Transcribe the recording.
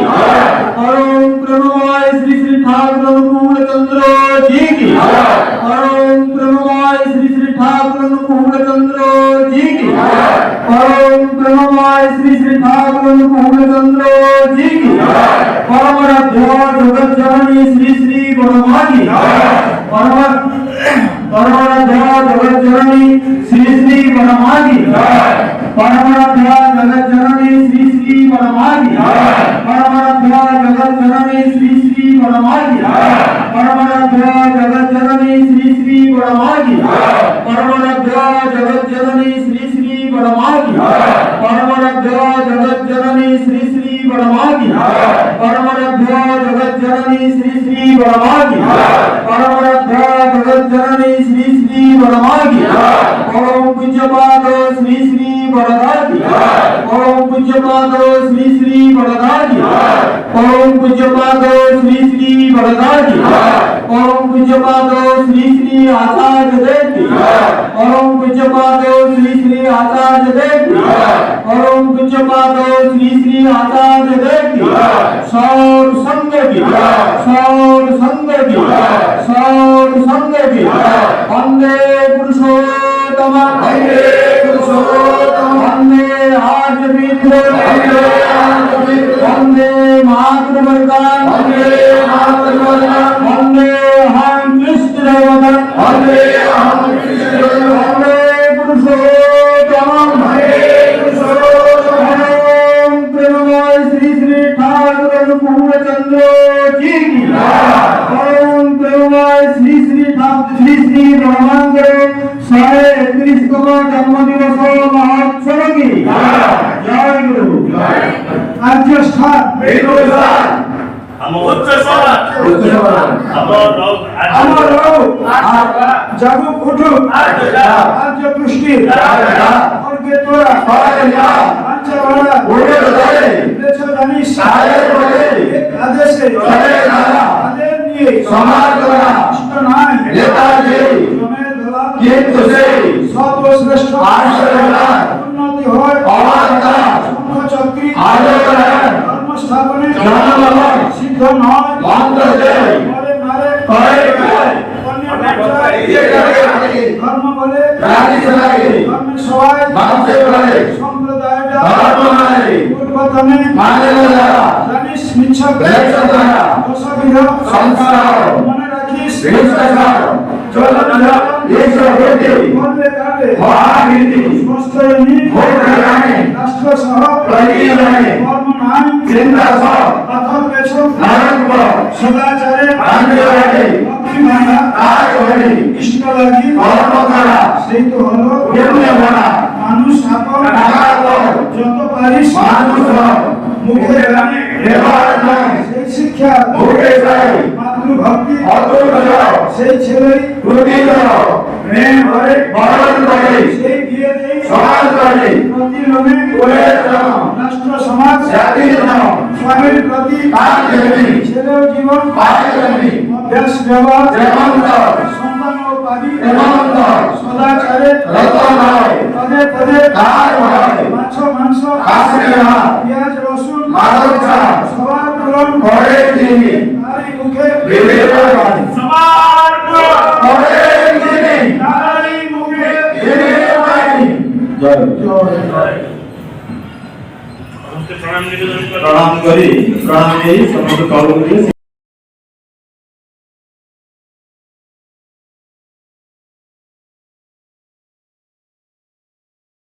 ओम प्रणवाय श्री श्री ठाकुर अनुकूल चंद्र जी की। ओम प्रणवाय श्री श्री ठाकुर अनुकूल चंद्र जी की। ओम प्रणवाय श्री श्री ठाकुर अनुकूल चंद्र जी की। परमाराध्य जगत जननी श्री श्री बड़मागी। परमाराध्य जगत जननी श्री श्री बड़मागी। परमाराध्य जगत जननी श्री श्री बड़मागी। परमाराध्य जगत जननी श्री श्री बड़मागी। परमाराध्य जगत जननी श्री श्री बड़मागी। परमाराध्य जगत जननी श्री श्री बड़मागी। परमाराध्य जगत जननी श्री श्री बड़मागी। परमाराध्य जगत जननी श्री श्री बड़मागी। परमाराध्य जगत जननी श्री श्री बड़मागी। ओम पूज्यपाद श्री श्री बड़दादी। ओम पूज्यपाद श्री श्री बड़दादी। ओम पूज्यपाद श्री श्री बड़दादी। ओम पूज्यपाद श्री श्री आचार्य देव। ओम पूज्यपाद श्री श्री आचार्य देव। ओम पूज्यपाद श्री श्री आचार्य देव। सौर संग की। सौर संग की। सौर संग की। वंदे पुरुषोत्तम। वंदे पुरुषोत्तम। वंदे आर्य विद्रो। वंदे मातृवर्गान। वंदे मातृवर्गान। वंदे हम कृष्ण देवता। वंदे हम कृष्ण देवता। वंदे पुरुषोत्तम। वंदे पुरुषोत्तम। ओम प्रणवाय श्री श्री ठाकुर अनुकूल चंद्र जी की। ओम प्रणवाय श्री श्री ठाकुर श्री श्री ब्रह्मांडे 131तम जन्म दिवस महोत्सव की। जय गुरु। आद्य स्थान जागु उठु आद्य पृष्टि और बेतोरा पंचवाड़ा लेछो दानिश एक आदेश आदेश निये समाज द्वारा इष्ट नाय लेता जे समय दला के तुसे सतो श्रेष्ठ आश्रयला उन्नति होय अवांता सुख चक्री आलोकन धर्म स्थापने ज्ञान सिद्ध नाय मंत्र दे मारे मारे करे धर्म बोले राजी सलागे धर्म सवाय बांसे बोले संप्रदाय धर्म माने पूर्वतने माने लगा जानिस मिच्छक लेछदारा दोषविध संसार मने राखिस विश्वास चलना देश होते बोले काटे महावीर स्वस्थयनी होराने राष्ट्र सह प्रतियाने धर्म नाम चिंता सह पथर पेछो नारक सदाचारे आंदोलने भक्तिमाना आय होने इष्ट लगी धर्म करा সেই তো হলো পুণ্য বনা মানুষ আপন টাকা যত পারিস মানুষ মুখে জানে ব্যবহার নয় সেই শিক্ষা মুখে যায় মাতৃভক্তি অতুল সেই ছেলেই প্রতি প্রেম করে বরণ করে সেই বিয়ে দেই সমাজ করে প্রতি লোকে করে রাষ্ট্র সমাজ জাতির নাম স্বামীর প্রতি তার দেবী ছেলের জীবন পায় দেবী অভ্যাস ব্যবহার যেমন্ত সন্তান ও পাবি যেমন্ত সদাচারে রতন হয় পদে পদে তার হয় মাছ মাংস খাসি না পেঁয়াজ রসুন মাদক চা সবার পূরণ করে তিনি তারই মুখে বিবেক বাণী সবার পূরণ করে তিনি তারই মুখে বিবেক বাণী জয় জয় प्रणाम करी समस्त कॉल